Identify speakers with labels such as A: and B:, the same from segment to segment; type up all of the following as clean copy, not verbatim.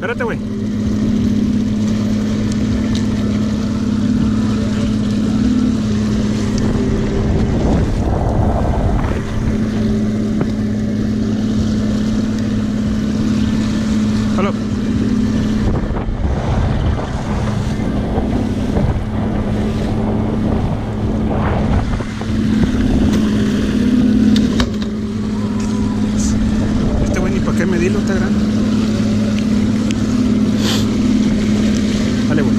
A: Espérate, güey. Hola. Este güey ni para qué medirlo, está grande. Dale, güey.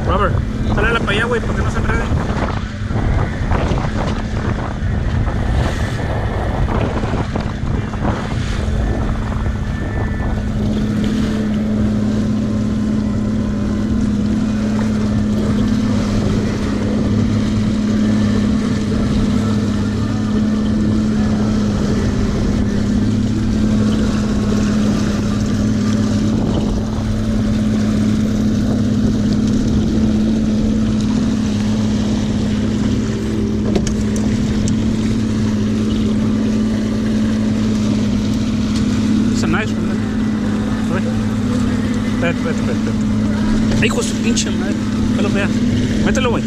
A: Robert, sálale para allá, güey, porque no se enrede. It's a nice one. Espérate. Ay, hijo de su pinche madre. No lo vea. Mételo, güey.